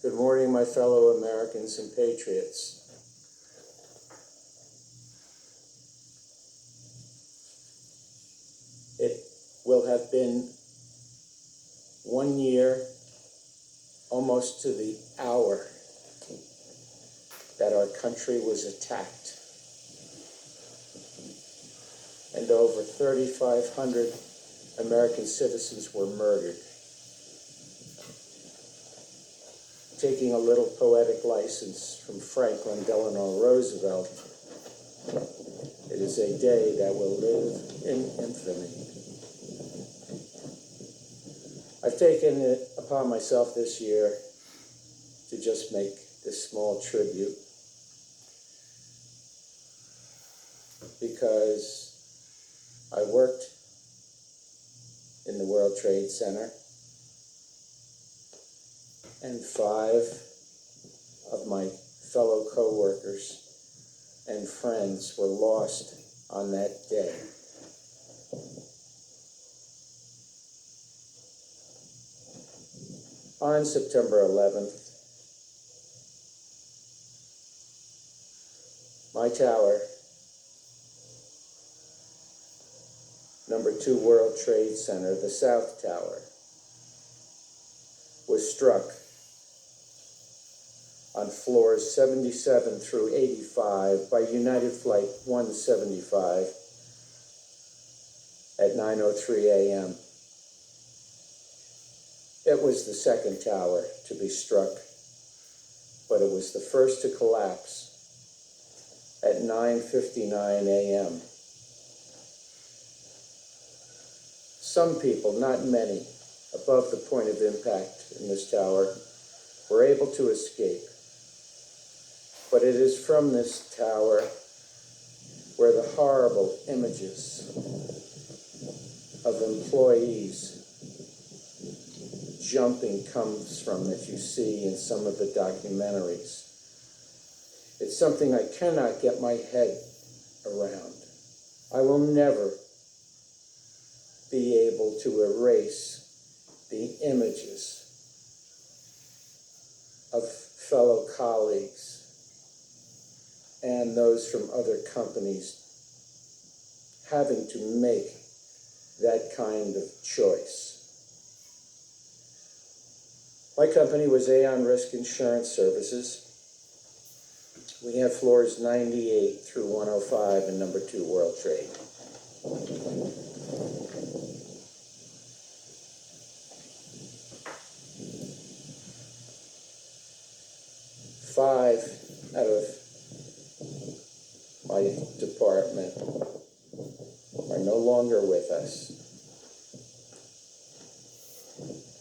Good morning, my fellow Americans and patriots. It will have been 1 year, almost to the hour, that our country was attacked, and over 3,500 American citizens were murdered. Taking a little poetic license from Franklin Delano Roosevelt, it is a day that will live in infamy. I've taken it upon myself this year to just make this small tribute because I worked in the World Trade Center, and 5 of my fellow co-workers and friends were lost on that day. On September 11th, my tower, number 2 World Trade Center, the South Tower, was struck on floors 77 through 85 by United Flight 175 at 9:03 a.m. It was the second tower to be struck, but it was the first to collapse at 9:59 a.m. Some people, not many, above the point of impact in this tower, were able to escape. But it is from this tower where the horrible images of employees jumping comes from that you see in some of the documentaries. It's something I cannot get my head around. I will never be able to erase the images of fellow colleagues and those from other companies having to make that kind of choice. My company was Aon Risk Insurance Services. We have floors 98 through 105 in number 2 World Trade. Five out of my department are no longer with us.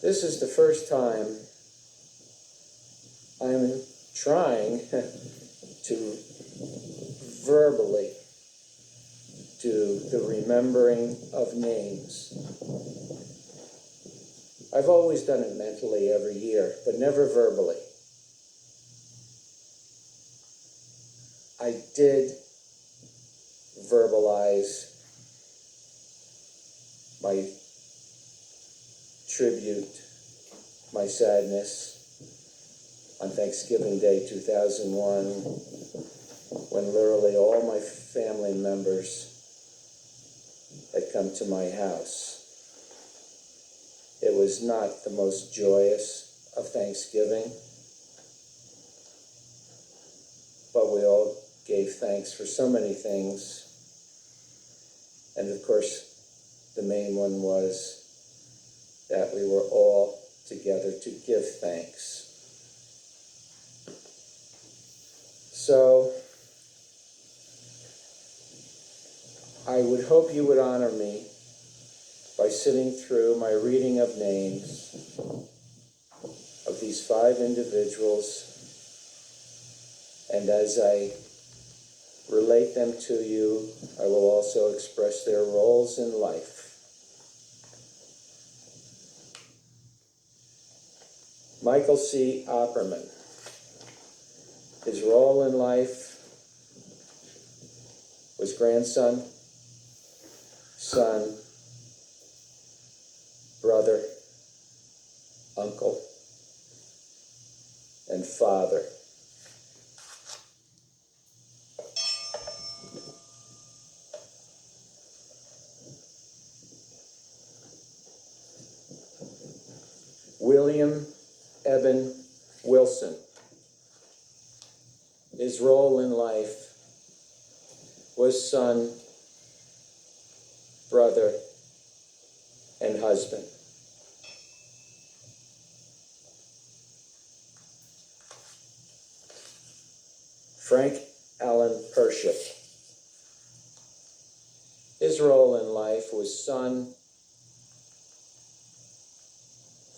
This is the first time I'm trying to verbally do the remembering of names. I've always done it mentally every year, but never verbally. I did verbalize my tribute, my sadness on Thanksgiving Day 2001, when literally all my family members had come to my house. It was not the most joyous of Thanksgiving, but we all gave thanks for so many things. And of course, the main one was that we were all together to give thanks. So, I would hope you would honor me by sitting through my reading of names of these 5 individuals, and as I relate them to you, I will also express their roles in life. Michael C. Opperman. His role in life was grandson, son, brother, uncle. and father. William Eben Wilson. His role in life was son, brother, and husband. Frank Allen Pership. His role in life was son,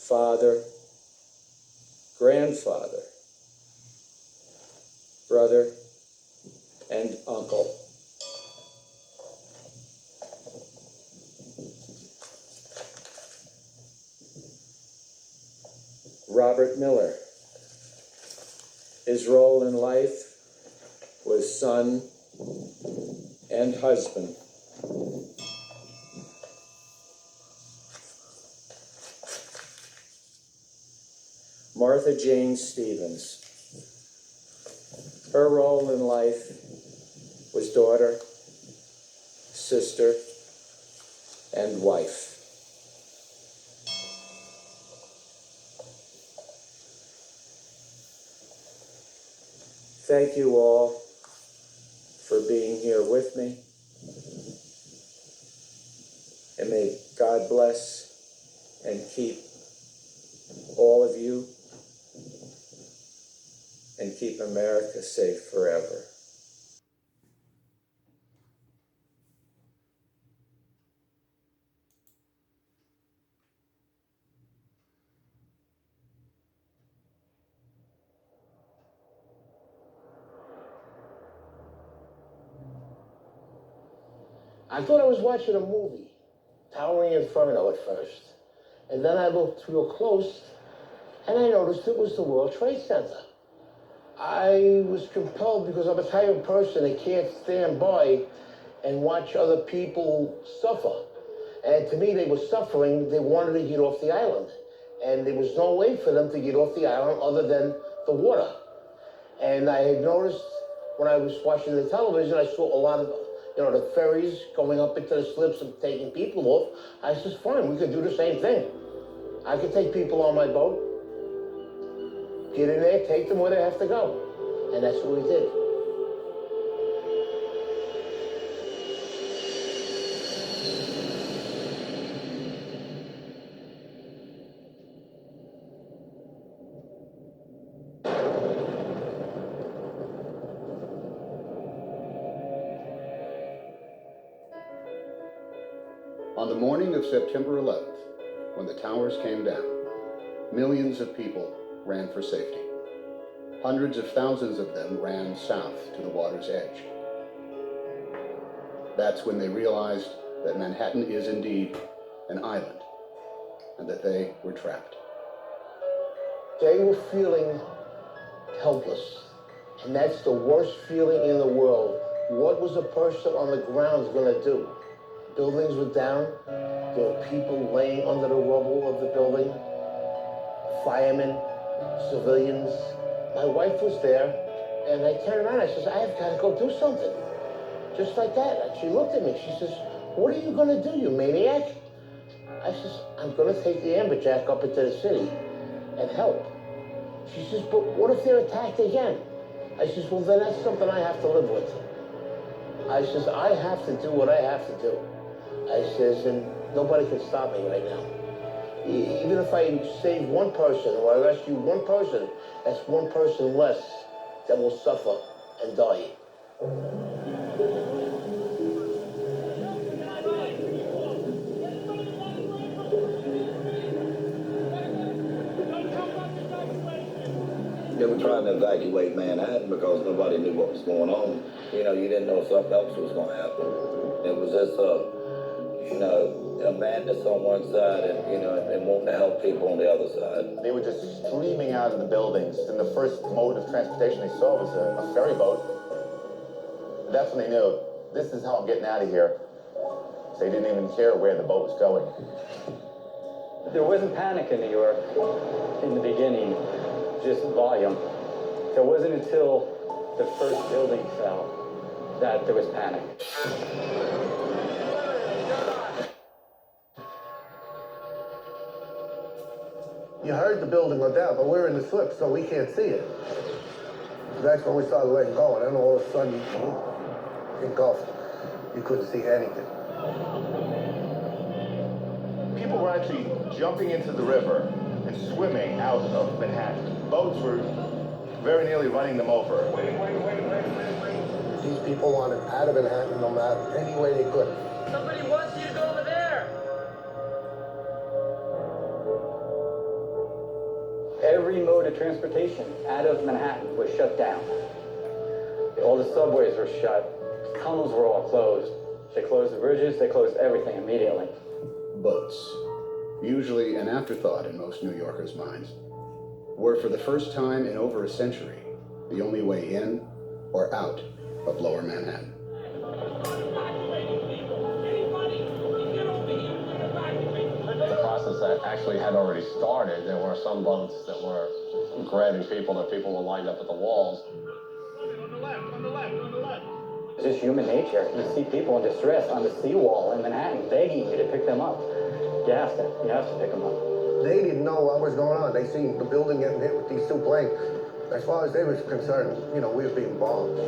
father, grandfather, brother, and uncle. Robert Miller. His role in life was son and husband. Martha Jane Stevens. Her role in life was daughter, sister, and wife. Thank you all for being here with me. And may God bless and keep all of you and keep America safe forever. I thought I was watching a movie, Towering Inferno at first. And then I looked real close, and I noticed it was the World Trade Center. I was compelled, because I'm a type of person that can't stand by and watch other people suffer. And to me, they were suffering. They wanted to get off the island. And there was no way for them to get off the island other than the water. And I had noticed when I was watching the television, I saw a lot of, the ferries going up into the slips and taking people off. I said, fine, we could do the same thing. I could take people on my boat, get in there, take them where they have to go. And that's what we did. On the morning of September 11th, when the towers came down, millions of people ran for safety. Hundreds of thousands of them ran south to the water's edge. That's when they realized that Manhattan is indeed an island, and that they were trapped. They were feeling helpless, and that's the worst feeling in the world. What was a person on the ground going to do? Buildings were down. There were people laying under the rubble of the building. Firemen, civilians. My wife was there, and I turned around. I says, I've got to go do something. Just like that. And she looked at me. She says, what are you going to do, you maniac? I says, I'm going to take the amberjack up into the city and help. She says, but what if they're attacked again? I says, well, then that's something I have to live with. I says, I have to do what I have to do. I says, and nobody can stop me right now. Even if I save one person or I rescue one person, that's one person less that will suffer and die. They were trying to evacuate Manhattan because nobody knew what was going on. You didn't know if something else was going to happen. It was just a madness on one side and wanting to help people on the other side. They were just streaming out of the buildings, and the first mode of transportation they saw was a ferry boat. That's when they knew, this is how I'm getting out of here. So they didn't even care where the boat was going. There wasn't panic in New York in the beginning, just volume. So it wasn't until the first building fell that there was panic. You heard the building go down, but we're in the slip, so we can't see it. That's when we started letting go, and then all of a sudden, engulfed. You couldn't see anything. People were actually jumping into the river and swimming out of Manhattan. Boats were very nearly running them over. These people wanted out of Manhattan no matter any way they could. Somebody wants you to go over there. Every mode of transportation out of Manhattan was shut down. All the subways were shut. Tunnels were all closed. They closed the bridges. They closed everything immediately. Boats, usually an afterthought in most New Yorkers' minds, were for the first time in over a century the only way in or out of Lower Manhattan. The process that actually had already started. There were some boats that were grabbing people, that people were lined up at the walls. It's just human nature. You see people in distress on the seawall in Manhattan begging you to pick them up. You have to pick them up. They didn't know what was going on. They seen the building getting hit with these two planes. As far as they was concerned, we were being bombed.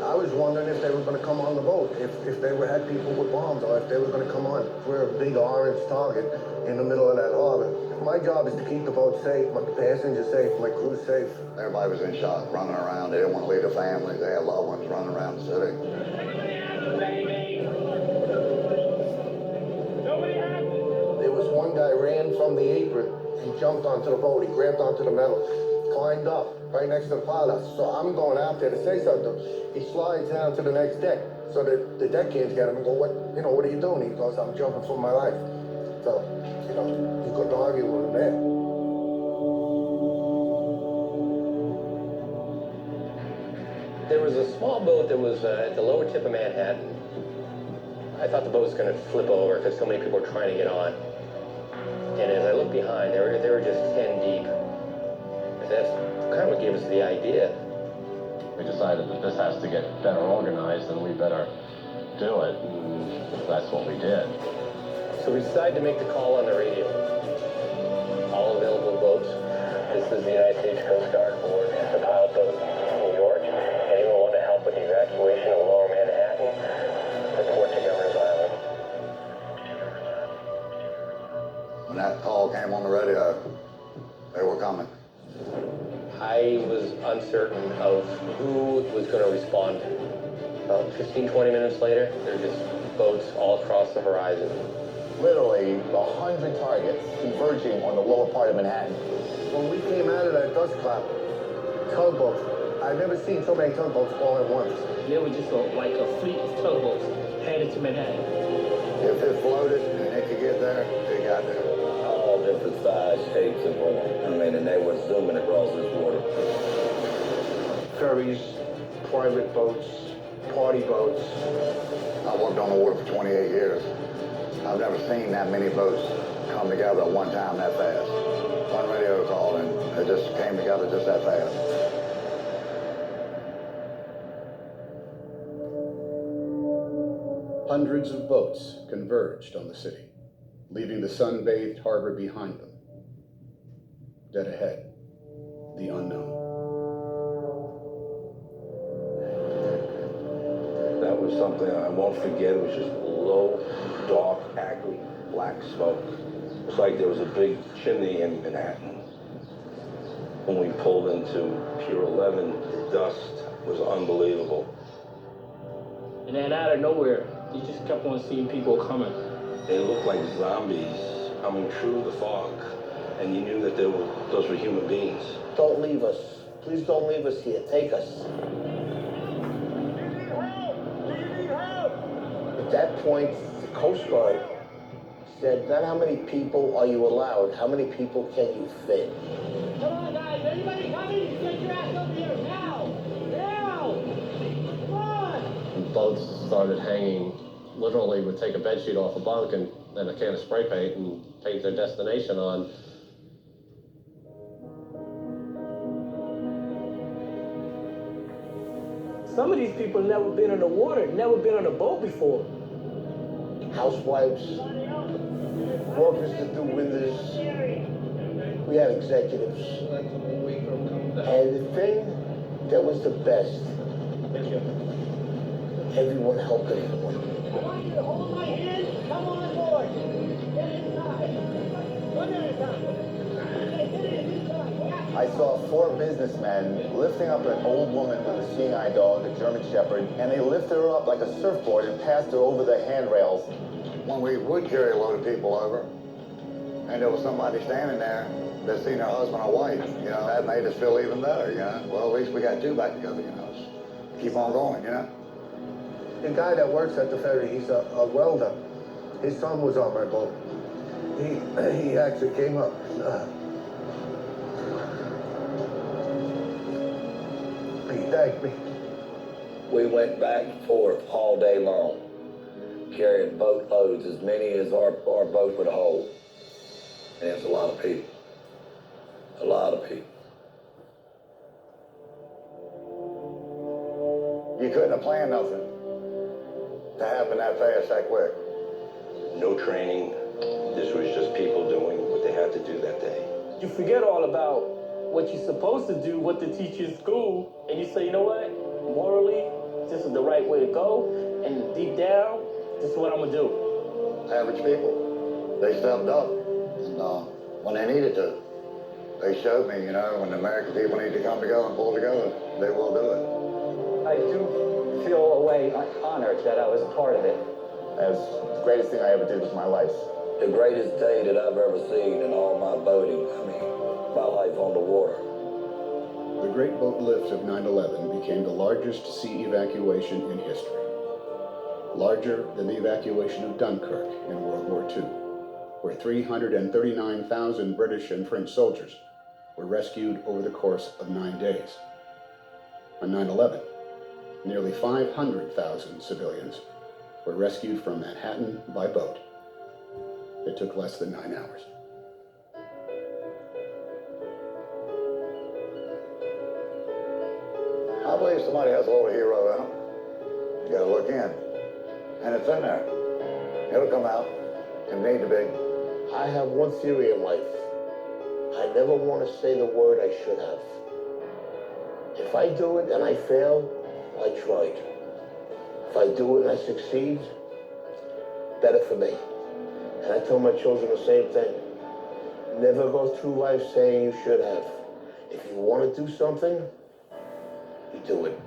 I was wondering if they were going to come on the boat, if they had people with bombs, or if they were going to come on. We're a big orange target in the middle of that harbor. My job is to keep the boat safe, my passengers safe, my crew safe. Everybody was in shock, running around. They didn't want to leave their families. They had loved ones running around the city. There was one guy ran from the apron and jumped onto the boat. He grabbed onto the metal, climbed up right next to the pilot. So I'm going out there to say something. He slides down to the next deck. So the deckhands get him and go, what are you doing? He goes, I'm jumping for my life. So, you couldn't argue with him there. There was a small boat that was at the lower tip of Manhattan. I thought the boat was going to flip over because so many people were trying to get on. And as I looked behind, they were just 10 deep. And that's kind of what gave us the idea. We decided that this has to get better organized and we better do it. And that's what we did. So we decided to make the call on the radio. All available boats. This is the United States Coast Guard Board, the pilot boat, New York. Anyone want to help with the evacuation of Lower Manhattan? Report to Governor's Island. When that call came on the radio, they were coming. I was uncertain of who was going to respond. About 15, 20 minutes later, there were just boats all across the horizon. Literally 100 targets converging on the lower part of Manhattan. When we came out of that dust cloud, tugboats, I've never seen so many tugboats all at once. There was just like a fleet of tugboats headed to Manhattan. If it floated and it could get there, it got there. All different size, shapes, and forms. And they were zooming across this water. Ferries, private boats, party boats. I worked on the water for 28 years. I've never seen that many boats come together at one time that fast. One radio call and it just came together just that fast. Hundreds of boats converged on the city, leaving the sun-bathed harbor behind them. Dead ahead, the unknown. That was something I won't forget. It was just low, dark, acrid, black smoke. It's like there was a big chimney in Manhattan. When we pulled into Pier 11, the dust was unbelievable. And then out of nowhere, you just kept on seeing people coming. They looked like zombies coming through the fog, and you knew that those were human beings. Don't leave us. Please don't leave us here. Take us. At that point, the Coast Guard said, not how many people are you allowed, how many people can you fit? Come on, guys. Anybody coming? Get your ass over here now. Now. Come on. Boats started hanging. Literally would take a bedsheet off a bunk and then a can of spray paint and paint their destination on. Some of these people never been in the water, never been on a boat before. Housewives, workers that do windows. We had executives. And the thing that was the best, everyone helped everyone. I want you to hold my hand. Come on board. Get inside. One at a time. Okay, get in inside. Yeah. I saw 4 businessmen lifting up an old woman with a seeing eye dog, a German Shepherd, and they lifted her up like a surfboard and passed her over the handrails. When we would carry a load of people over, and there was somebody standing there that seen their husband or wife, you know, that made us feel even better, you know. Well, at least we got 2 back together, you know. Keep on going, you know. The guy that works at the ferry, he's a welder. His son was on my boat. He actually came up. He thanked me. We went back and forth all day long, carrying boatloads, as many as our boat would hold. And it's a lot of people. A lot of people. You couldn't have planned nothing to happen that fast, that quick. No training. This was just people doing what they had to do that day. You forget all about what you're supposed to do, what they teach you in school, and you say, you know what? Morally, this is the right way to go, and deep down, this is what I'm gonna do. Average people, they stepped up, and when they needed to, they showed me, you know, when the American people need to come together and pull together, they will do it. I do feel a way honored that I was part of it. That was the greatest thing I ever did with my life. The greatest day that I've ever seen in all my boating, my life on the water. The great boat lift of 9/11 became the largest sea evacuation in history. Larger than the evacuation of Dunkirk in World War II, where 339,000 British and French soldiers were rescued over the course of 9 days. On 9/11, nearly 500,000 civilians were rescued from Manhattan by boat. It took less than 9 hours. I believe somebody has a little hero in them. You gotta look in. And it's in there. It'll come out. It need to be. I have one theory in life. I never want to say the word I should have. If I do it and I fail, I tried. If I do it and I succeed, better for me. And I tell my children the same thing. Never go through life saying you should have. If you want to do something, you do it.